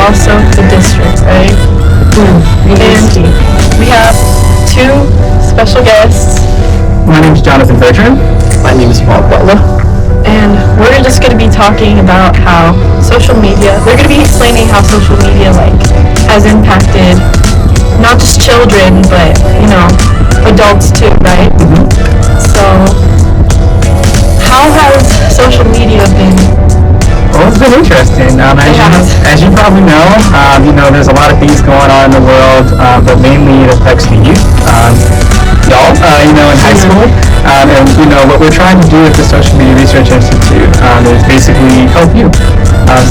also the district, right? And we have two special guests. My name is Jonathan Bertrand. My name is Mark Butler. And we're just going to be talking about how social media, they're going to be explaining how social media has impacted not just children, but, adults too, right? So, how has social media been? Well, it's been interesting. As you probably know, there's a lot of things going on in the world, but mainly it affects the youth. Y'all, in high school. And, what we're trying to do at the Social Media Research Institute is basically help you.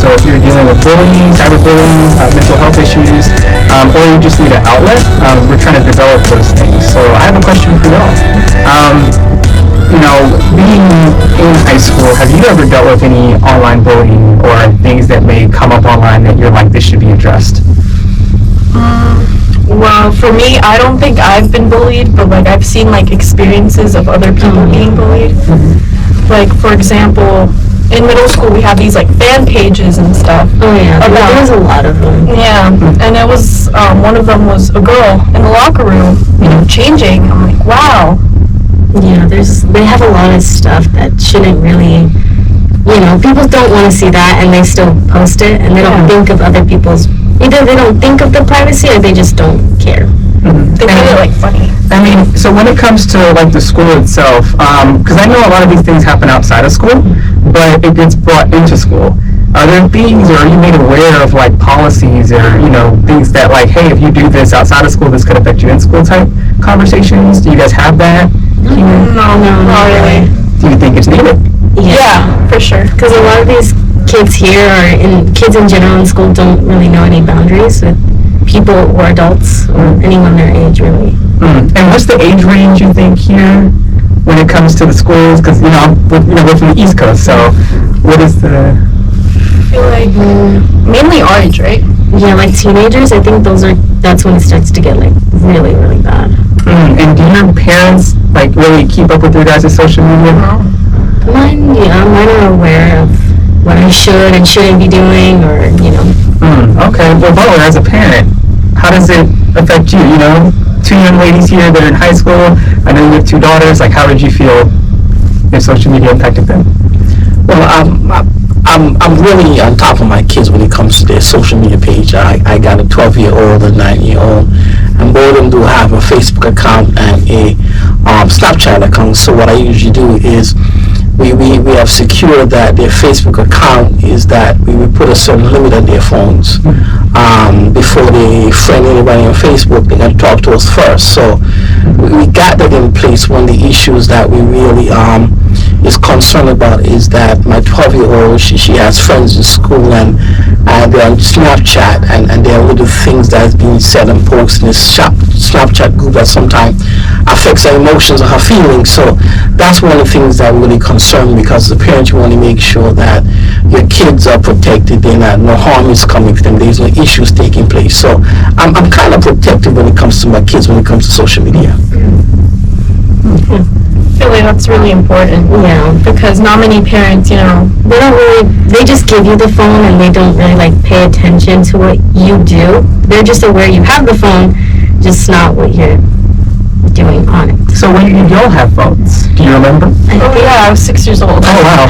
So if you're dealing with bullying, cyberbullying, mental health issues, or you just need an outlet, we're trying to develop those things. So I have a question for y'all. Being in high school, have you ever dealt with any online bullying or things that may come up online that you're like, this should be addressed? Well, for me, I don't think I've been bullied, but I've seen experiences of other people being bullied. For example, in middle school we have these fan pages and stuff. Oh yeah, there's a lot of them. Yeah, and it was one of them was a girl in the locker room, changing. I'm like, wow. Yeah, they have a lot of stuff that shouldn't really, people don't want to see that, and they still post it, and they don't think of other people's. Either they don't think of the privacy, or they just don't care. They find it funny. I mean, so when it comes to the school itself, because I know a lot of these things happen outside of school, but it gets brought into school. Are there things, or are you made aware of policies, or things that hey, if you do this outside of school, this could affect you in school type conversations? Do you guys have that? No, not really. Do you think it's needed? Yeah, for sure. Because a lot of these kids here, or kids in general in school, don't really know any boundaries with people or adults or anyone their age, really. And what's the age range you think here when it comes to the schools? Because we're from the East Coast, so what is the? I feel like mainly our age, right? Yeah, teenagers. I think that's when it starts to get really, really bad. And do your parents really keep up with your guys' social media? Mine are aware of what I should and shouldn't be doing, or Okay. Well, Butler, as a parent, how does it affect you? Two young ladies here that are in high school. I know you have two daughters. How did you feel if social media impacted them? Well, I'm really on top of my kids when it comes to their social media page. I got a 12-year-old and 9-year-old, and both of them do have a Facebook account and a Snapchat account. So what I usually do is we have secured that their Facebook account is that we will put a certain limit on their phones. Before they friend anybody on Facebook, they got to talk to us first. So we got that in place. One of the issues that we really is concerned about is that my 12-year-old, she has friends in school, and they're on Snapchat, and there are little things that's being said and posted in this Snapchat group that sometimes affects her emotions or her feelings. So that's one of the things that really concern me, because as a parent, you want to make sure that your kids are protected, no harm is coming to them, there's no issues taking place. So I'm kind of protective when it comes to my kids, when it comes to social media. I feel like that's really important. Yeah, because not many parents, they just give you the phone, and they don't really pay attention to what you do. They're just aware you have the phone, just not what you're doing on it. So when did y'all have phones? Do you remember? I was 6 years old. Oh wow.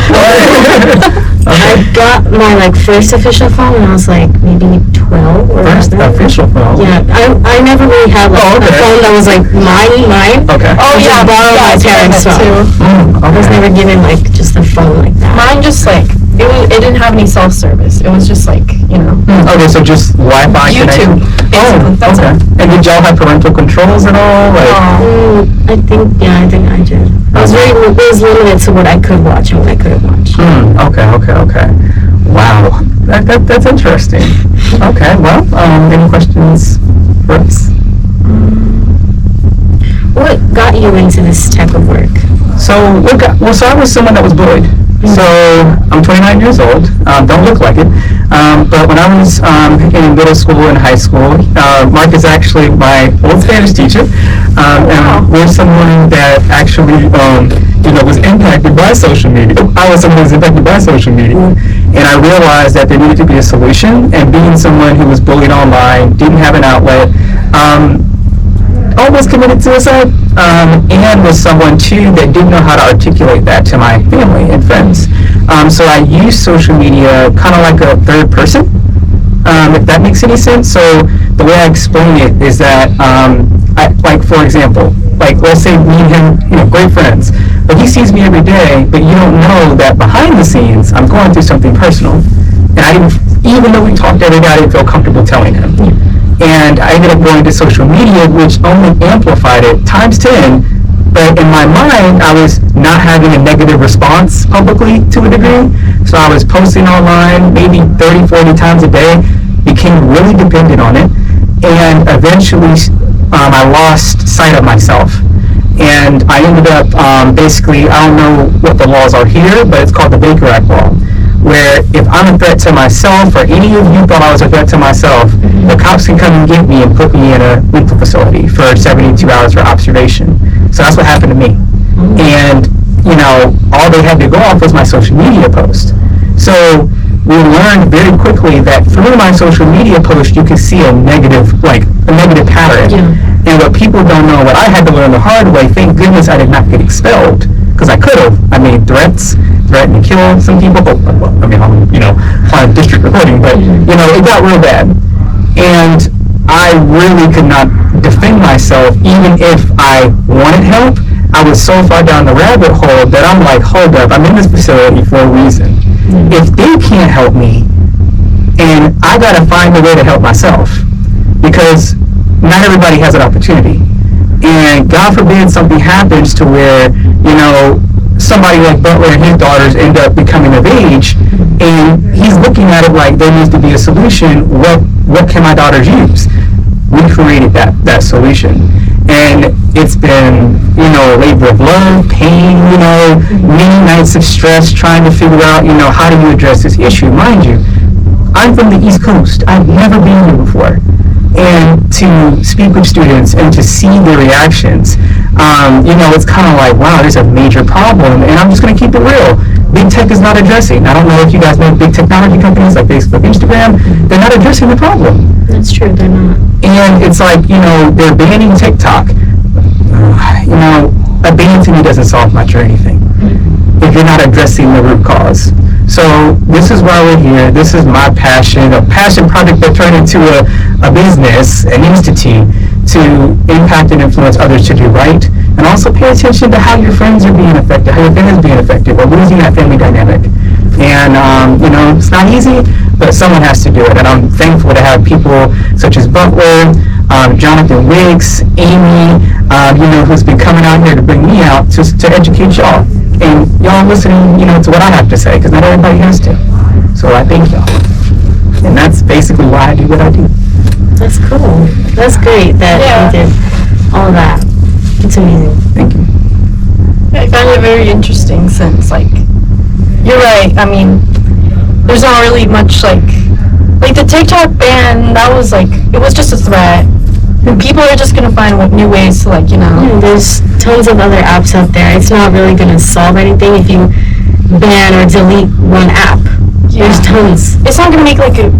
I got my first official phone when I was maybe 12 or First official phone? Yeah, I never really had a phone that was mine. Okay. Oh yeah, borrow my parents' phone. Okay. I was never given just a phone like that. Mine just it didn't have any self-service. It was just Okay, so just Wi-Fi YouTube. Oh, That's okay. And did y'all have parental controls at all? I think I did. It was limited to what I could watch and what I couldn't watch. Okay. Wow, that's interesting. Okay, well, any questions for us? What got you into this type of work? So I was someone that was bullied. So I'm 29 years old. Don't look like it. But when I was in middle school and high school, Mark is actually my old Spanish teacher, and we're someone that actually, was impacted by social media. I was someone who was impacted by social media, and I realized that there needed to be a solution. And being someone who was bullied online, didn't have an outlet, almost committed suicide, and was someone too that didn't know how to articulate that to my family and friends. So I use social media kind of like a third person, if that makes any sense. So the way I explain it is that, like for example, like let's say me and him, great friends, but he sees me every day, but you don't know that behind the scenes I'm going through something personal, and I didn't, even though we talked every day, I didn't feel comfortable telling him. And I ended up going to social media, which only amplified it times 10. But in my mind, I was not having a negative response publicly to a degree. So I was posting online maybe 30, 40 times a day, became really dependent on it. And eventually, I lost sight of myself. And I ended up basically, I don't know what the laws are here, but it's called the Baker Act law, where if I'm a threat to myself, or any of you thought I was a threat to myself, the cops can come and get me and put me in a mental facility for 72 hours for observation. So that's what happened to me. And, all they had to go off was my social media post. So we learned very quickly that through my social media post, you can see a negative pattern. And what people don't know, what I had to learn the hard way, thank goodness I did not get expelled, because I could have. I made threats, threatened to kill some people. On district recording, but, it got real bad. And I really could not defend myself, even if I wanted help. I was so far down the rabbit hole that I'm like, hold up, I'm in this facility for a reason. If they can't help me, and I gotta find a way to help myself, because not everybody has an opportunity. And God forbid something happens to where, somebody like Butler and his daughters end up becoming of age, and he's looking at it like there needs to be a solution. What can my daughters use? We created that solution. And it's been, a labor of love, pain, many nights of stress trying to figure out, how do you address this issue? Mind you, I'm from the East Coast. I've never been here before. And to speak with students and to see their reactions, it's kind of like, wow, there's a major problem, and I'm just going to keep it real. Big tech is not addressing. I don't know if you guys know big technology companies like Facebook, Instagram, they're not addressing the problem. That's true, they're not. And it's like, they're banning TikTok. A ban to me doesn't solve much or anything if you're not addressing the root cause. So this is why we're here. This is my passion, a passion project that turned into a business, an institute, to impact and influence others to do right, and also pay attention to how your friends are being affected, how your family's being affected, or losing that family dynamic. And, it's not easy, but someone has to do it. And I'm thankful to have people such as Butler, Jonathan Wicks, Amy, who's been coming out here to bring me out to educate y'all. And y'all listening, to what I have to say, because not everybody has to. So I thank y'all. And that's basically why I do what I do. That's cool. That's great that you did all that. It's amazing. Thank you. I find it very interesting since, you're right. I mean, there's not really much, like the TikTok ban, that was, it was just a threat. And people are just going to find new ways to, there's tons of other apps out there. It's not really going to solve anything if you ban or delete one app. Yeah. There's tons. It's not going to make, a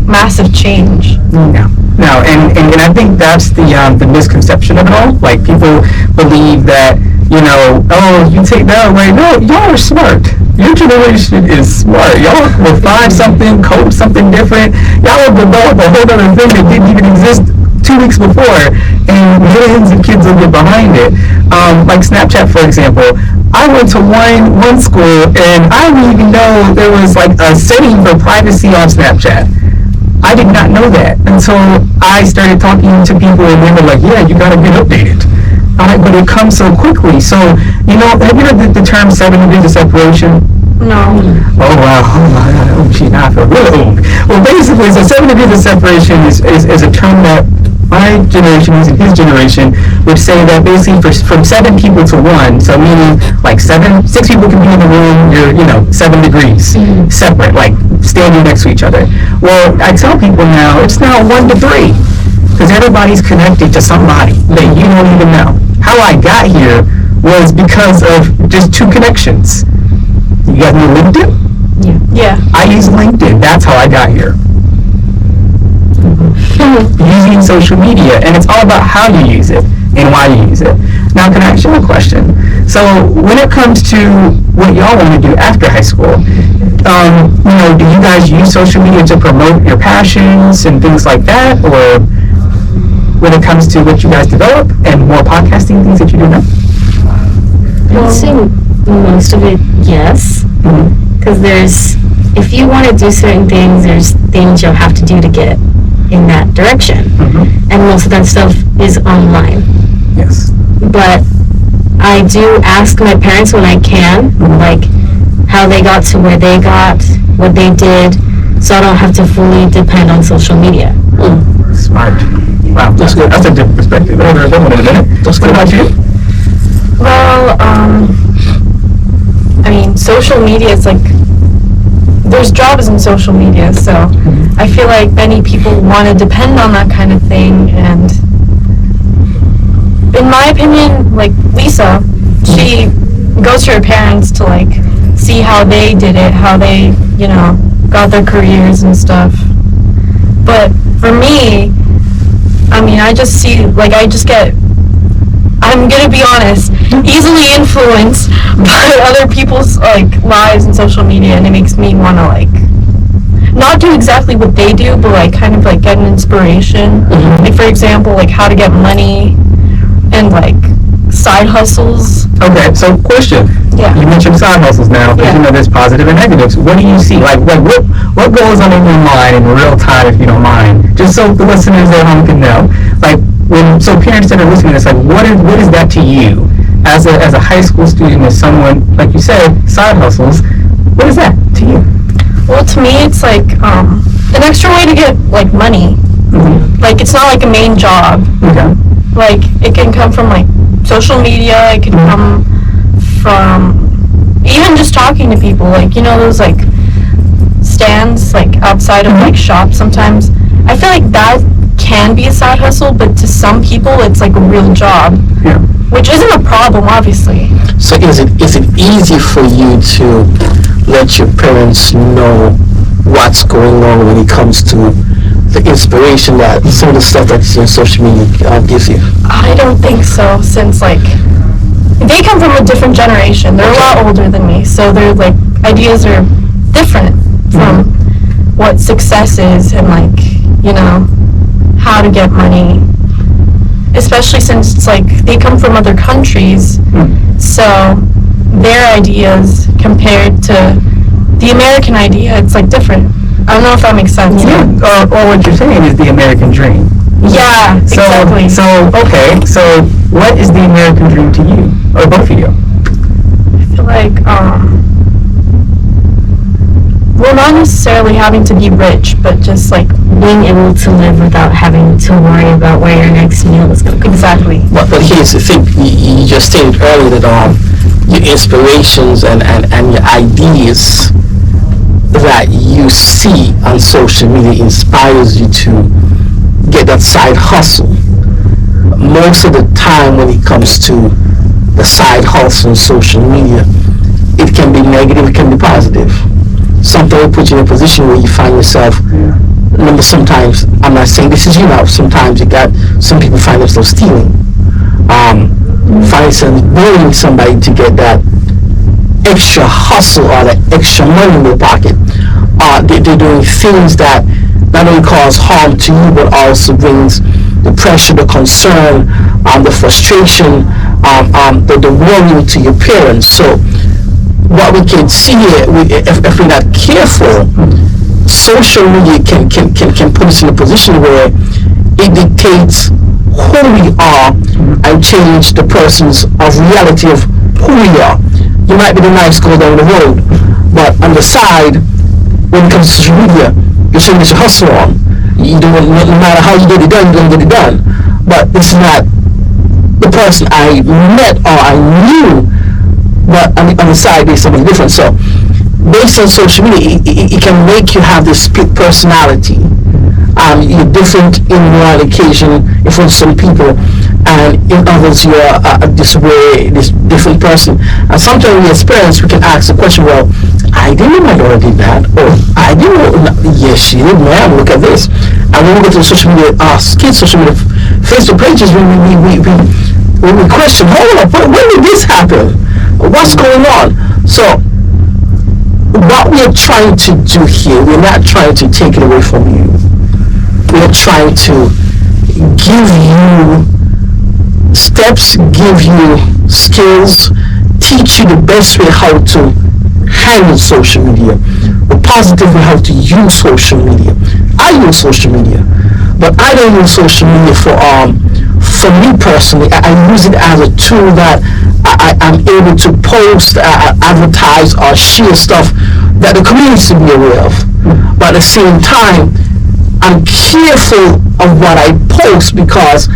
massive change. No, and I think that's the misconception of it all. People believe that, you take that away. No, y'all are smart. Your generation is smart. Y'all will find something, code something different. Y'all will develop a whole other thing that didn't even exist 2 weeks before, and millions of kids will get behind it. Like Snapchat, for example. I went to one school, and I didn't even know there was a setting for privacy on Snapchat. I did not know that until I started talking to people, and they were like, yeah, you gotta get updated. But it comes so quickly. So, have you heard the term 7 degrees of separation? No. Oh, wow. Oh, my God. Oh, gee, now I feel really old. Well, basically, so 7 degrees of separation is a term that my generation using his generation would say that basically from 7 people to 1, so meaning like 6 people can be in the room, you're 7 degrees separate, like standing next to each other. Well, I tell people now it's now 1 to 3 because everybody's connected to somebody that you don't even know. How I got here was because of just 2 connections. You guys know LinkedIn? Yeah. I use LinkedIn. That's how I got here. Using social media, and it's all about how you use it and why you use it. Now, can I ask you a question? So, when it comes to what y'all want to do after high school, do you guys use social media to promote your passions and things like that, or when it comes to what you guys develop and more podcasting things that you do now? I'd say most of it, yes. Because if you want to do certain things, there's things you'll have to do to get in that direction. And most of that stuff is online. Yes. But I do ask my parents when I can, like how they got to where they got, what they did, so I don't have to fully depend on social media. Smart. Wow, that's good. That's a different perspective. What about you? Well, I mean, social media is like, there's jobs in social media, so I feel like many people want to depend on that kind of thing, and in my opinion, like Lisa, she goes to her parents to like see how they did it, how they, got their careers and stuff. But for me, I mean, I'm gonna be honest, easily influenced by other people's like lives and social media, and it makes me want to like not do exactly what they do, but like kind of like get an inspiration. Like for example, like how to get money and like side hustles. Okay, so question. Yeah. You mentioned side hustles now, because there's positive and negatives. What do you see? Like what goes on in your mind in real time, if you don't mind? Just so the listeners at home can know. Like so parents that are listening, it's like what is that to you as a high school student, as someone like you said, side hustles? What is that to you? Well, to me, it's like an extra way to get like money. Like it's not like a main job. Okay. Like it can come from like social media. It can come from even just talking to people. Like those like stands like outside of like shops. Sometimes I feel like that can be a side hustle, but to some people it's like a real job. Yeah. Which isn't a problem, obviously. So is it easy for you to let your parents know what's going on when it comes to the inspiration that some of the stuff that's in social media gives you? I don't think so, since like they come from a different generation. They're a lot older than me, so their like ideas are different from what success is and like how to get money. Especially since it's like they come from other countries, so their ideas compared to the American idea, it's like different. I don't know if that makes sense. Yeah. Or what you're saying is the American dream. Yeah, exactly. So what is the American dream to you, or both of you? I feel like well, not necessarily having to be rich, but just like being able to live without having to worry about where your next meal is going to come. Exactly. But here's the thing, you just stated earlier that your inspirations and your ideas that you see on social media inspires you to get that side hustle. Most of the time when it comes to the side hustle on social media, it can be negative, it can be positive. Something will put you in a position where you find yourself, remember sometimes, I'm not saying this is you now, sometimes some people find themselves stealing, find themselves bullying somebody to get that extra hustle or that extra money in their pocket. They're doing things that not only cause harm to you, but also brings the pressure, the concern, the frustration, the worry to your parents. So what we can see here, if we're not careful, social media can put us in a position where it dictates who we are and change the person's reality of who we are. You might be the nice girl down the road, but on the side, when it comes to social media, you're showing that you hustle on. No matter how you get it done, you're going to get it done. But it's not person I met or I knew, but on the side there's something different. So based on social media, it can make you have this split personality. You're different in one occasion in front of some people, and in others you're this different person. And sometimes we experience, we can ask the question, well, I didn't know my daughter did that, or I didn't know, yes, she did, man, look at this. And when we go to the social media, kids' social media, Facebook pages, we question, hold up, when did this happen? What's going on? So, what we are trying to do here, we're not trying to take it away from you. We're trying to give you steps, give you skills, teach you the best way how to handle social media, the positive way how to use social media. I use social media, but I don't use social media for me personally. I use it as a tool that I'm able to post, advertise, or share stuff that the community should be aware of. But at the same time, I'm careful of what I post because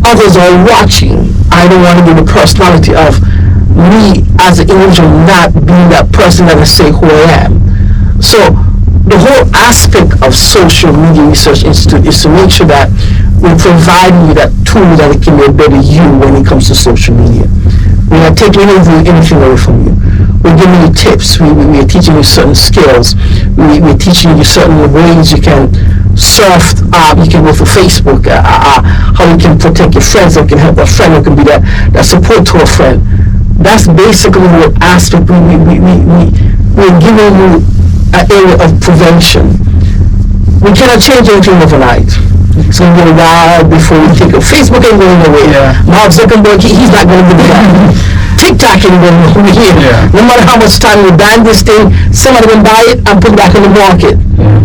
others are watching. I don't want to be the personality of me as an individual not being that person that I say who I am. So the whole aspect of Social Media Research Institute is to make sure that we provide you that tool that it can be a better you when it comes to social media. We're not taking anything away from you. We're giving you tips. We're teaching you certain skills. We're teaching you certain ways you can surf. You can go for Facebook. How you can protect your friends. How you can help a friend. Who can be that support to a friend. That's basically what aspect we're giving you an area of prevention. We cannot change anything overnight. It's going to be a while before we think of Facebook ain't going away. Yeah. Mark Zuckerberg, he's not going to do that. TikTok ain't going over here. Yeah. No matter how much time we ban this thing, somebody will buy it and put it back in the market. Yeah.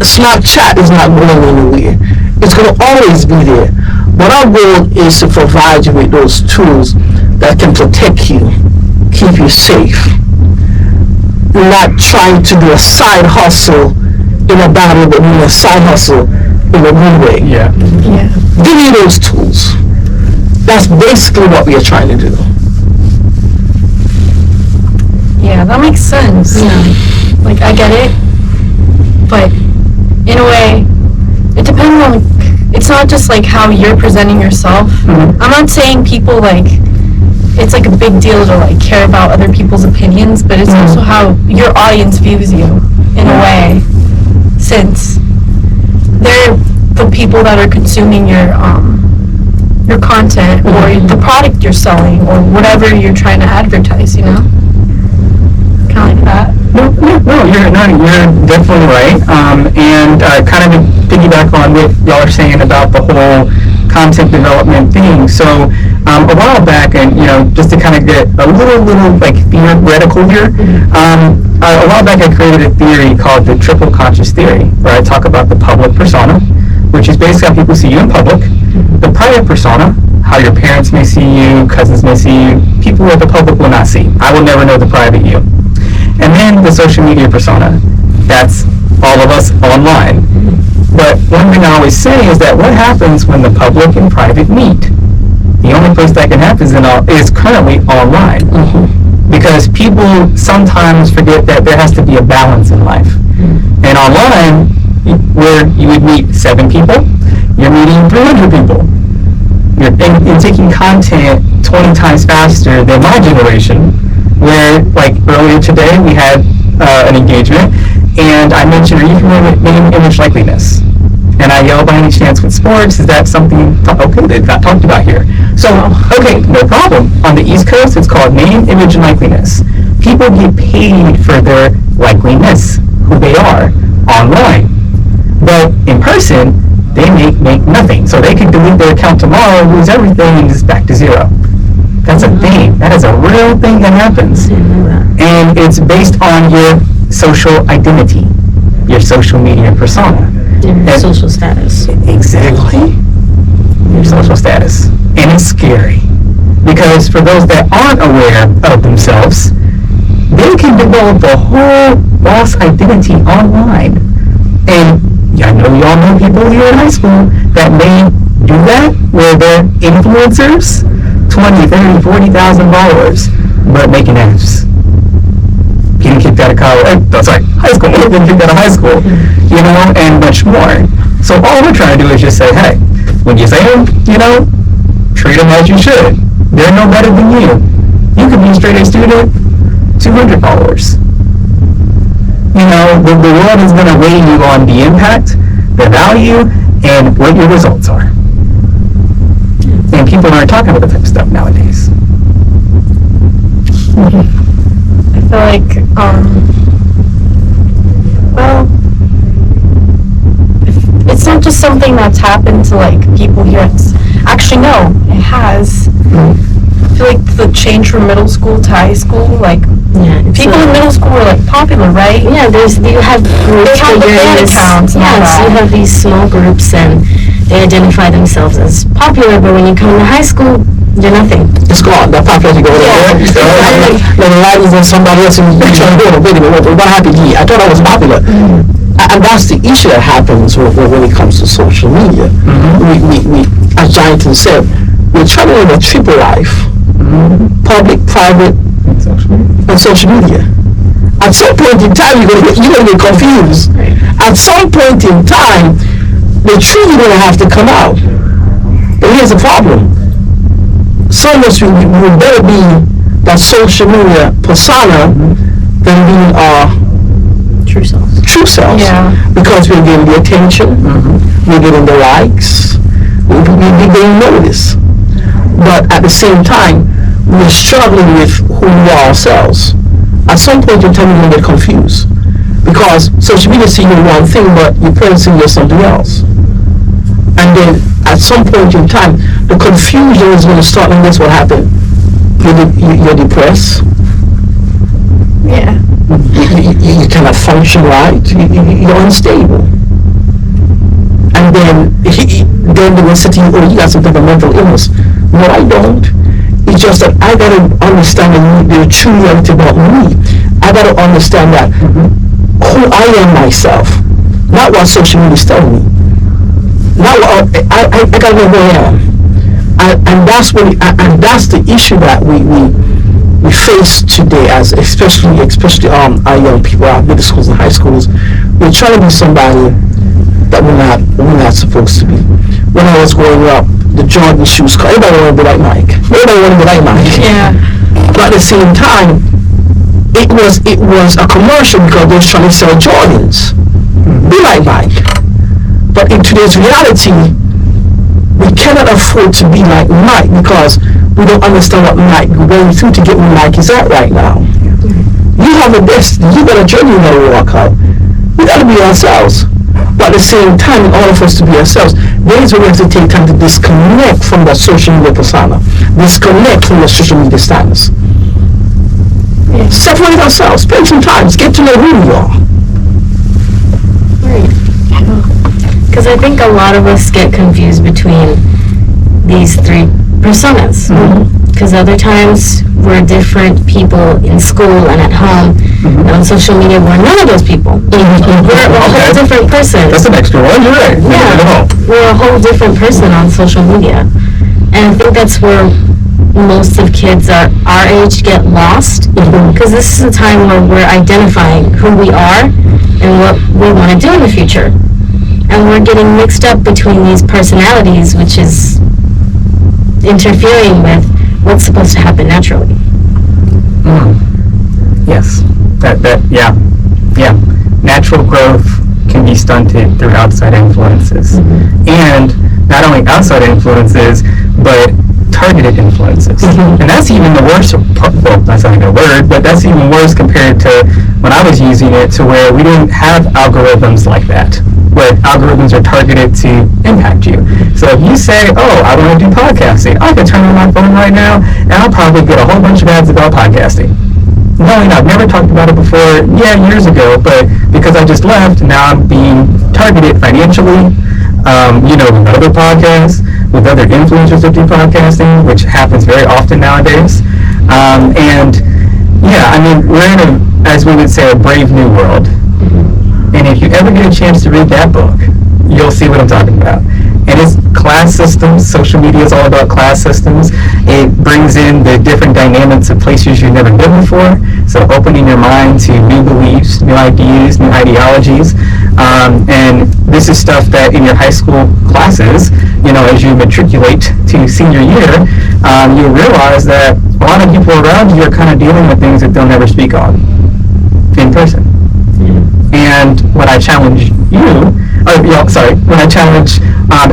Snapchat is not going anywhere. It's going to always be there. But our goal is to provide you with those tools that can protect you, keep you safe. We're not trying to do a side hustle in a bad way, but we do a side hustle in a good way. Yeah. Give you those tools. That's basically what we are trying to do. Yeah, that makes sense. Yeah. Like, I get it, but in a way, it depends on, it's not just like how you're presenting yourself. Mm-hmm. I'm not saying people like, it's like a big deal to like care about other people's opinions, but it's also how your audience views you in a way, since they're the people that are consuming your content or the product you're selling or whatever you're trying to advertise, you know? Kind of like that. No, you're definitely right. And kind of to piggyback on what y'all are saying about the whole content development thing. So a while back, and just to kind of get a little like theoretical here, a while back I created a theory called the triple conscious theory, where I talk about the public persona, which is basically how people see you in public, the private persona, how your parents may see you, cousins may see you, people that the public will not see. I will never know the private you. And then the social media persona, that's all of us online. But one thing I always say is that what happens when the public and private meet? The only place that can happen is currently online. Because people sometimes forget that there has to be a balance in life. And online, where you would meet 7 people, you're meeting 300 people. You're taking content 20 times faster than my generation, where, like, earlier today we had an engagement, and I mentioned, are you familiar with name, image, likeliness? And I yelled, by any chance with sports, is that something, okay, that got talked about here? So, okay, no problem. On the East Coast, it's called name, image, and likeliness. People get paid for their likeliness, who they are, online. But in person, they make nothing. So they could delete their account tomorrow, lose everything, and just back to zero. That's a thing. That is a real thing that happens. And it's based on your social identity, your social media persona. Your social status. Exactly. Your social status. And it's scary. Because for those that aren't aware of themselves, they can develop a whole false identity online. And I know you all know people here in high school that may do that where they're influencers, 20, 30, 40,000 followers, but making F's. Getting kicked out of college, high school, getting kicked out of high school, you know, and much more. So all we're trying to do is just say, hey, when you say them, you know, treat them as you should. They're no better than you. You could be a straight A student, 200 followers. You know, the world is going to weigh you on the impact, the value, and what your results are. And people aren't talking about that type of stuff nowadays. I feel like, well, it's not just something that's happened to like people here. It's actually no, it has. I feel like the change from middle school to high school, like people in middle school were like popular, right? Yeah, you have groups. They have the fan accounts. Yes, you have these small groups and they identify themselves as popular, but when you come to high school, you're nothing. It's gone. That popularity goes away. Like the light is on somebody else and you're trying to go, wait a minute, what happened here? I thought I was popular. And that's the issue that happens when it comes to social media. We, as Jonathan said, we're trying to live a triple life. Public, private, and social media. At some point in time, you're going to get confused. At some point in time, the truth is going to have to come out. But here's the problem. Some of us will better be that social media persona than being our True selves. Yeah. Because we're getting the attention, we're getting the likes, we're getting noticed. But at the same time, we're struggling with who we are ourselves. At some point in time, you're going to get confused. Because social media is seeing one thing, but your parents see you something else. And then at some point in time, the confusion is going to start, and that's what happened. You're depressed. Yeah. You cannot function right. You're unstable. And then they will say to you, oh, you got some type of mental illness. No, I don't. It's just that I got to understand the true reality about me. I got to understand that who I am myself, not what social media is telling me. Not what I got to know who I am. And that's the issue that we face today, as especially our young people out middle schools and high schools. We're trying to be somebody that we're not supposed to be. When I was growing up, the Jordan shoes, everybody wanted to be like Mike. Everybody wanted to be like Mike. Yeah. But at the same time, it was a commercial because they was trying to sell Jordans. Be like Mike. But in today's reality, we cannot afford to be like Mike because we don't understand what Mike going through to get where Mike is at right now. You have a destiny, you got a journey you got to walk out. We got to be ourselves. But at the same time, in order for us to be ourselves, there is where we have to take time to disconnect from the social media persona, disconnect from the social media status. Separate ourselves, spend some time, get to know who we are. Because I think a lot of us get confused between these three personas. Because other times we're different people in school and at home, and on social media we're none of those people. We're a whole different person. That's an extra one, you're right. Yeah, we're a whole different person on social media. And I think that's where most of kids our age get lost, because this is a time where we're identifying who we are and what we want to do in the future. And we're getting mixed up between these personalities, which is interfering with what's supposed to happen naturally. Yes. Yeah. Natural growth can be stunted through outside influences. And not only outside influences, but targeted influences. And that's even the worst part. Well, that's not even a word, but that's even worse compared to when I was using it, to where we didn't have algorithms like that, where algorithms are targeted to impact you. So if you say, oh, I want to do podcasting, I can turn on my phone right now and I'll probably get a whole bunch of ads about podcasting. Knowing I've never talked about it before, years ago, but because I just left, now I'm being targeted financially, with other podcasts, with other influencers that do podcasting, which happens very often nowadays. We're in as we would say, a brave new world. And if you ever get a chance to read that book, you'll see what I'm talking about. And it's class systems. Social media is all about class systems. It brings in the different dynamics of places you've never been before. So opening your mind to new beliefs, new ideas, new ideologies. And this is stuff that in your high school classes, as you matriculate to senior year, you realize that a lot of people around you are kind of dealing with things that they'll never speak on in person. And when I challenge when I challenge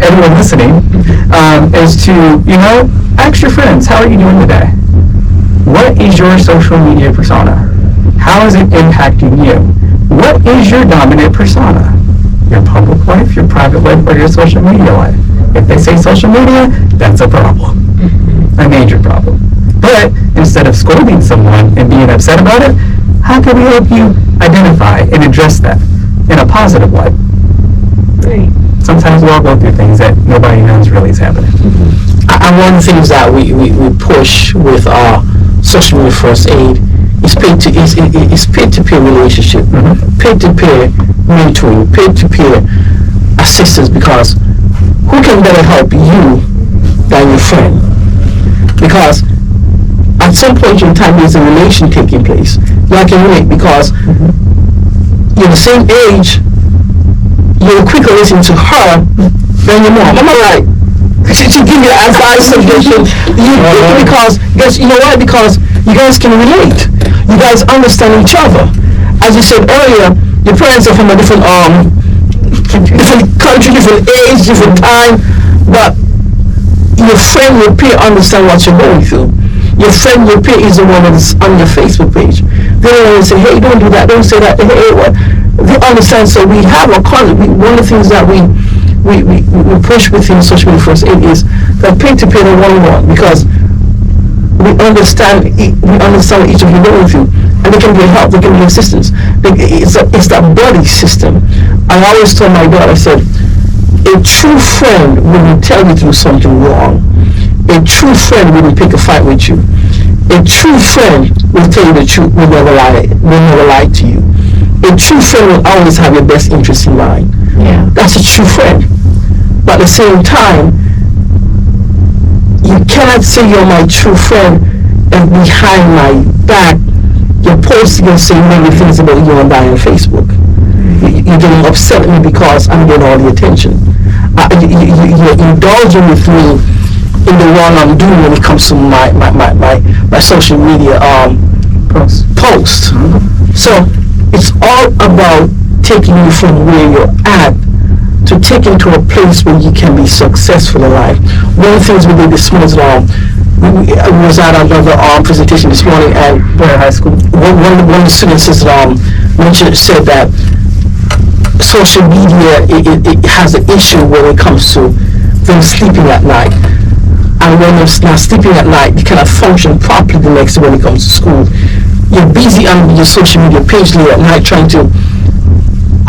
everyone listening, is to, ask your friends, how are you doing today? What is your social media persona? How is it impacting you? What is your dominant persona? Your public life, your private life, or your social media life? If they say social media, that's a problem. A major problem. But instead of scolding someone and being upset about it, how can we help you identify and address that in a positive light? Right. Sometimes we all go through things that nobody knows really is happening. And one of the things that we push with our social media first aid is peer-to-peer relationship, peer-to-peer mentoring, peer-to-peer assistance, because who can better help you than your friend? Because at some point in time there's a relation taking place. You can relate because you're the same age, you'll quicker listen to her than your mom. Am I right? She give you advice, suggestion. Because you know why? Because you guys can relate. You guys understand each other. As you said earlier, your parents are from a different country, different age, different time, but your friend, your peer understand what you're going through. Your friend, your peer is the one that's on your Facebook page. They don't want to say, hey, don't do that, don't say that, hey, what? They understand. So we have a concept. One of the things that we push within social media first aid is that peer-to-peer and one-on-one, because we understand what each of you going through, and they can be help, they can be assistance. It's that buddy system. I always tell my daughter, I said, a true friend wouldn't tell you to do something wrong. A true friend wouldn't pick a fight with you. A true friend will tell you the truth, will never lie to you. A true friend will always have your best interest in mind. Yeah. That's a true friend. But at the same time, you cannot say you're my true friend and behind my back you're posting and saying negative things about you and I on Facebook. You're getting upset at me because I'm getting all the attention. You're indulging with me in the wrong I'm doing when it comes to my social media post. So it's all about taking you from where you're at to take you to a place where you can be successful in life. One of the things we did this morning, we was at another presentation this morning, and high school. One of the students said that social media it has an issue when it comes to them sleeping at night. And when they're not sleeping at night, they cannot function properly the next day when it comes to school. You're busy on your social media page late at night trying to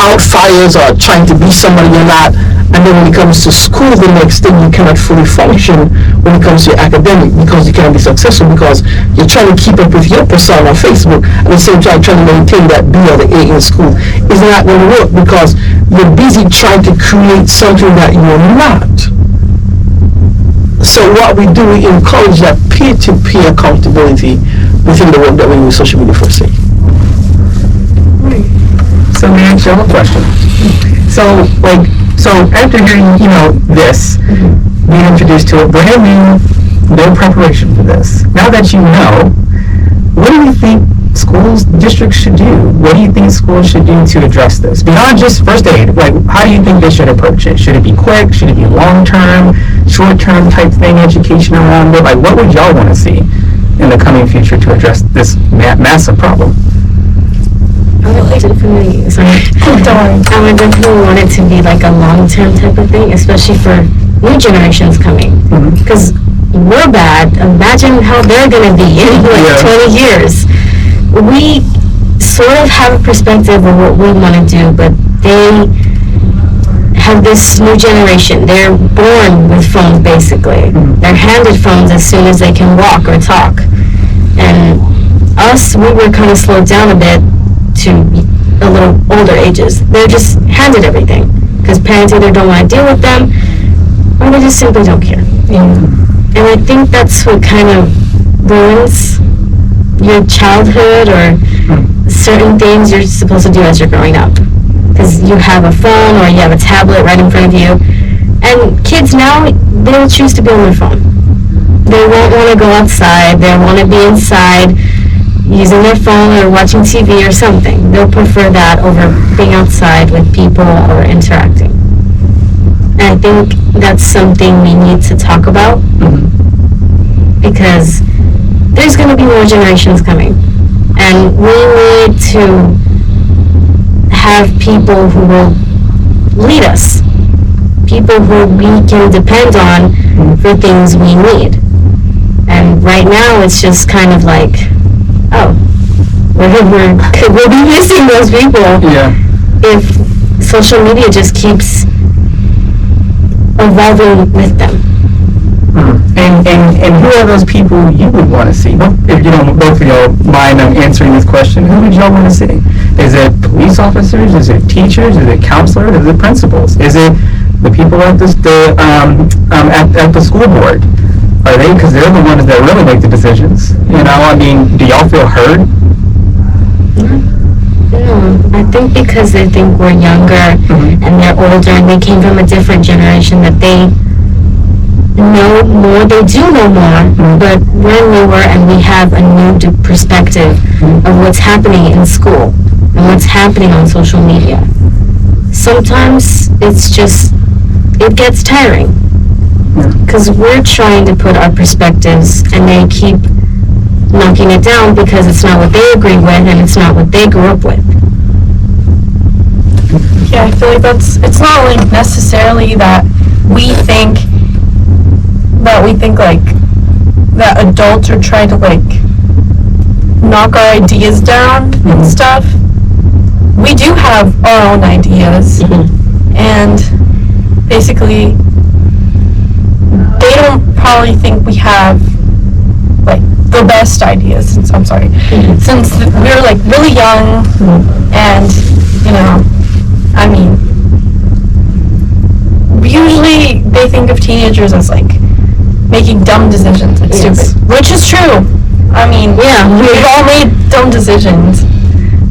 outfires or trying to be somebody you're not, and then when it comes to school the next day you cannot fully function when it comes to your academic, because you cannot be successful because you're trying to keep up with your persona on Facebook at the same time trying to maintain that B or the A in school. It's not going to work because you're busy trying to create something that you're not. So what we do, we encourage that peer-to-peer accountability within the work that we do with social media first aid. So let me ask you a question. So after hearing, this, being introduced to it, brand new, no preparation for this. Now that you know, what do you think schools, districts should do? What do you think schools should do to address this? Beyond just first aid, how do you think they should approach it? Should it be quick? Should it be long-term, short-term type thing, education around it? What would y'all want to see in the coming future to address this massive problem? I would definitely want it to be like a long-term type of thing, especially for new generations coming. Because we're bad. Imagine how they're going to be in 20 years. We sort of have a perspective of what we want to do, but they have this new generation. They're born with phones, basically. They're handed phones as soon as they can walk or talk. And us, we were kind of slowed down a bit to a little older ages. They're just handed everything because parents either don't want to deal with them or and they just simply don't care. And I think that's what kind of ruins your childhood or certain things you're supposed to do as you're growing up. Because you have a phone or you have a tablet right in front of you. And kids now, they don't choose to be on their phone. They won't want to go outside. They want to be inside using their phone or watching TV or something. They'll prefer that over being outside with people or interacting. And I think that's something we need to talk about because there's going to be more generations coming. And we need to have people who will lead us, people who we can depend on for things we need. And right now it's just kind of like, oh, we'll be missing those people if social media just keeps evolving with them. And who are those people you would want to see? If you don't, both of y'all mind answering this question, who would y'all want to see? Is it police officers? Is it teachers? Is it counselors? Is it principals? Is it the people at at the school board? Are they? Because they're the ones that really make the decisions. You know, I mean, do y'all feel heard? No, I think because they think we're younger and they're older and they came from a different generation that they know more, they do know more, but we're newer and we have a new perspective of what's happening in school and what's happening on social media. Sometimes it's just, it gets tiring because we're trying to put our perspectives and they keep knocking it down because it's not what they agree with and it's not what they grew up with. Yeah, I feel like it's not like necessarily that we think like that adults are trying to like knock our ideas down and stuff. We do have our own ideas and basically they don't probably think we have like the best ideas since we're like really young and you know, I mean, usually they think of teenagers as like making dumb decisions and stupid, which is true. I mean, we've all made dumb decisions,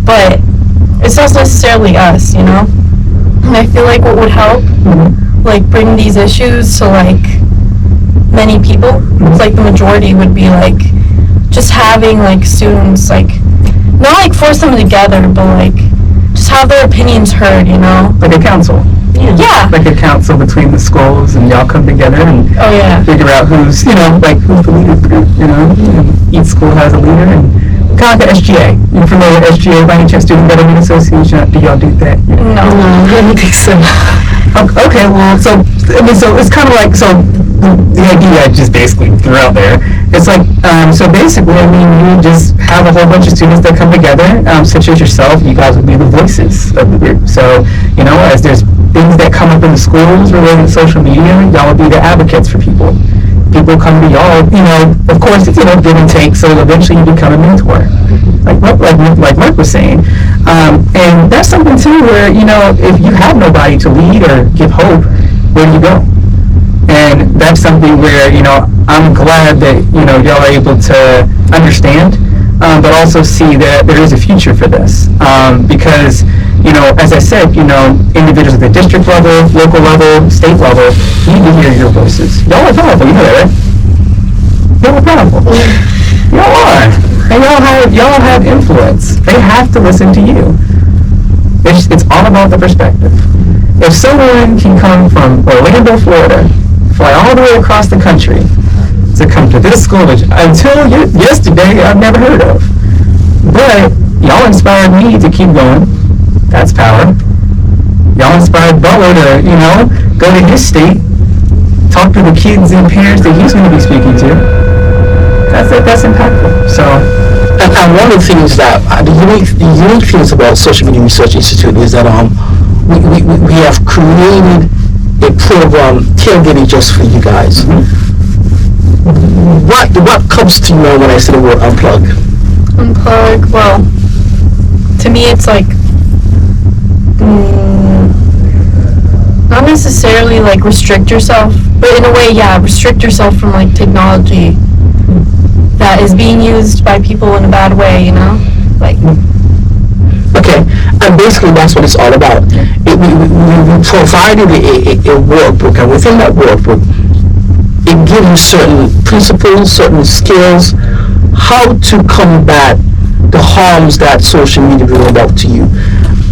but it's not necessarily us, you know? And I feel like what would help, like, bring these issues to, like, many people, like, the majority would be, like, just having, like, students, like, not, like, force them together, but, like, just have their opinions heard, you know? Like a council. Yeah. Like a council between the schools and y'all come together and figure out who's, you know, like who's the leader group, you know? And each school has a leader and kind of like the SGA. You're familiar with SGA, by any chance, Student Government Association? Do y'all do that? No, I don't think so. Okay, well, so it's kind of like, so the idea I just basically threw out there, it's like, so basically, I mean, you just have a whole bunch of students that come together, such as yourself, you guys would be the voices of the group. So, you know, as there's things that come up in the schools related to social media, y'all would be the advocates for people. People come to y'all, you know, of course, it's, you know, give and take, so eventually you become a mentor, like Mark was saying. And that's something, too, where, you know, if you have nobody to lead or give hope, where do you go? And that's something where, you know, I'm glad that, you know, y'all are able to understand, but also see that there is a future for this. Because, you know, as I said, you know, individuals at the district level, local level, state level, need to hear your voices. Y'all are powerful, you know that, right? Y'all are powerful. Y'all are. And y'all have influence. They have to listen to you. It's all about the perspective. If someone can come from Orlando, Florida, fly all the way across the country to come to this school, which until yesterday I've never heard of, but y'all inspired me to keep going. That's power. Y'all inspired Butler to, you know, go to his state, talk to the kids and parents that he's going to be speaking to. That's impactful. So, and one of the things that the unique things about Social Media Research Institute is that we have created a program tailgated just for you guys. What comes to you mind when I say the word unplug? Unplug. Well, to me, it's like not necessarily like restrict yourself, but in a way, yeah, restrict yourself from like technology that is being used by people in a bad way, you know? Like, Okay, and basically that's what it's all about. We provided a workbook, and within that workbook, it gives you certain principles, certain skills, how to combat the harms that social media bring about to you.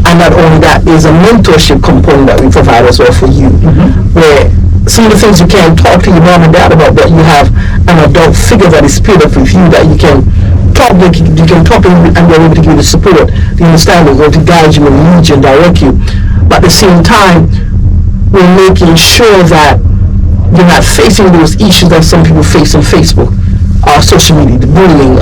And not only that, there's a mentorship component that we provide as well for you, where some of the things you can't talk to your mom and dad about, but you have an adult figure that is paired up with you that you can talk to, and they're able to give you the support, the understanding, or to guide you and lead you and direct you. But at the same time, we're making sure that you're not facing those issues that some people face on Facebook, social media, the bullying,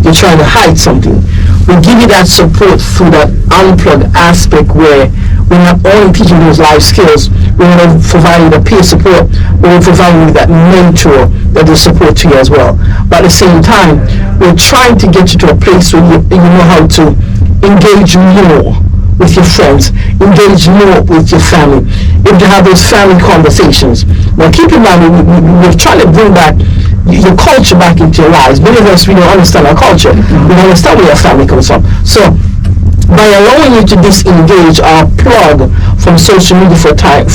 you're trying to hide something. We give you that support through that unplugged aspect where we're not only teaching those life skills, we're going to provide you the peer support, we're providing you that mentor that will support you as well. But at the same time, we're trying to get you to a place where you know how to engage more with your friends, engage more with your family, able to have those family conversations. Now keep in mind, we're trying to bring back your culture back into your lives. Many of us, we don't understand our culture. We don't understand where your family comes from. So by allowing you to disengage or plug from social media for time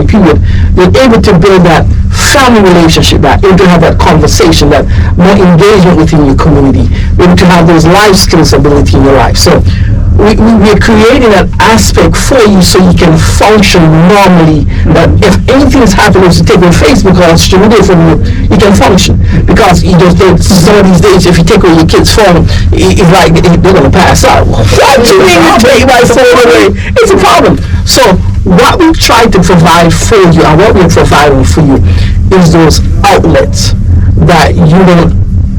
period, you're able to build that family relationship, that able to have that conversation, that more engagement within your community, able to have those life skills ability in your life. So we're creating that aspect for you so you can function normally. That if anything is happening to take away Facebook or social media from you, you can function. Because you just some of these days, if you take away your kid's phone, it's like they're going to pass out. What do you mean you take my phone away? It's a problem. So what we try to provide for you, and what we're providing for you, is those outlets that you don't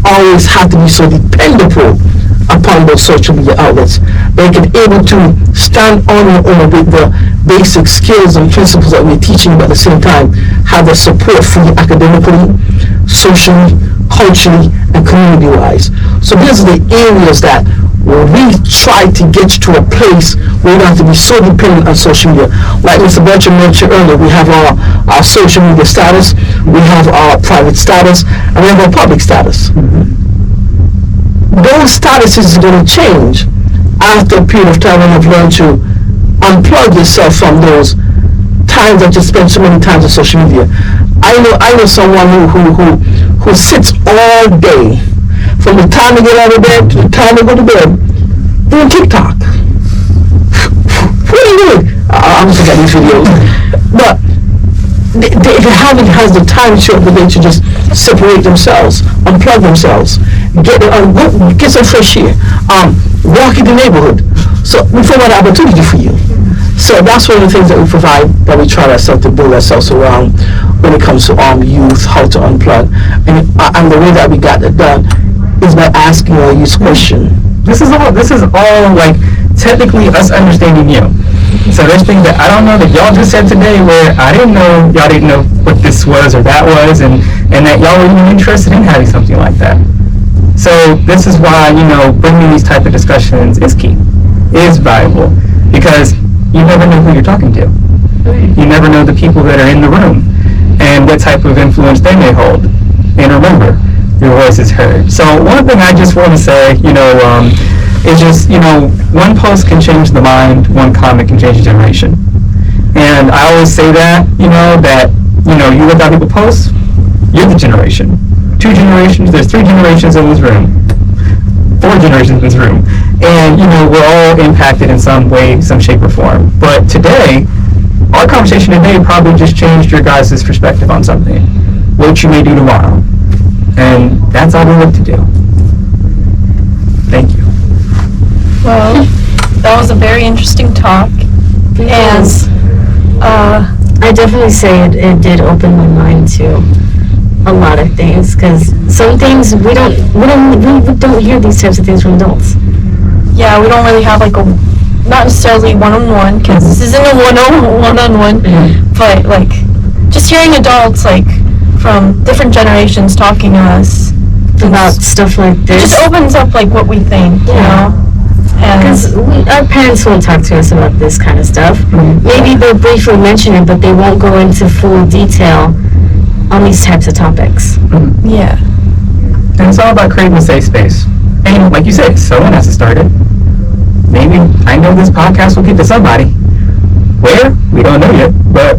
always have to be so dependable upon those social media outlets. They can able to stand on your own with the basic skills and principles that we're teaching, but at the same time have the support for you academically, socially, culturally, and community-wise. So these are the areas that we try to get you to a place where you don't have to be so dependent on social media. Like Mr. Bertrand mentioned earlier, we have our social media status, we have our private status, and we have our public status. Those statuses are going to change after a period of time when you've learned to unplug yourself from those times that you spend so many times on social media. I know someone who sits all day from the time they get out of bed to the time they go to bed doing TikTok. What are you doing? I'm just looking at these videos. But they haven't has the time to the day to just separate themselves, unplug themselves, get some fresh air, walk in the neighborhood. So we provide an opportunity for you. So that's one of the things that we provide, that we try ourselves to build ourselves around when it comes to youth, how to unplug. And the way that we got it done is by asking our youth question. This is all like technically us understanding you. So there's things that I don't know that y'all just said today where I didn't know, y'all didn't know what this was or that was, and that y'all were even interested in having something like that. So this is why, bringing these type of discussions is key, is valuable, because you never know who you're talking to. You never know the people that are in the room and what type of influence they may hold. And remember, your voice is heard. So one thing I just want to say, is just, one post can change the mind, one comment can change a generation. And I always say that, you look at people post, you're the generation. 2 generations, there's 3 generations in this room. 4 generations in this room. And, we're all impacted in some way, some shape or form. But today, our conversation today probably just changed your guys' perspective on something, what you may do tomorrow. And that's all we look to do. Thank you. Well, that was a very interesting talk. And I definitely say it did open my mind to a lot of things, because some things we don't hear these types of things from adults. Yeah, we don't really have like not necessarily one-on-one, because this isn't a one-on-one, but like just hearing adults like from different generations talking to us about stuff like this. It just opens up like what we think, you know? Because our parents won't talk to us about this kind of stuff. Maybe they'll briefly mention it, but they won't go into full detail on these types of topics. Yeah. And it's all about creating a safe space. And like you said, someone has to start it. Maybe, I know this podcast will get to somebody. Where? We don't know yet, but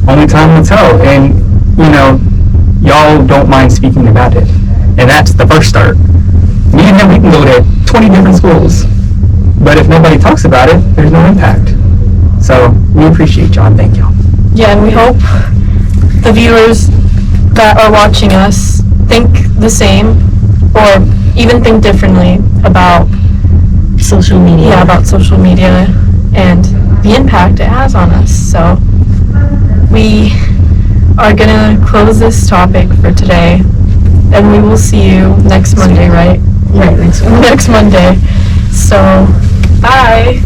only time will tell. And, you know, y'all don't mind speaking about it. And that's the first start. Me and him, we can go to 20 different schools. But if nobody talks about it, there's no impact. So we appreciate y'all and thank y'all. Yeah, and we hope the viewers that are watching us think the same or even think differently about Social media. Yeah, about social media and the impact it has on us. So we are gonna close this topic for today, and we will see you next Monday, right? Right, next one. Next Monday. So, bye.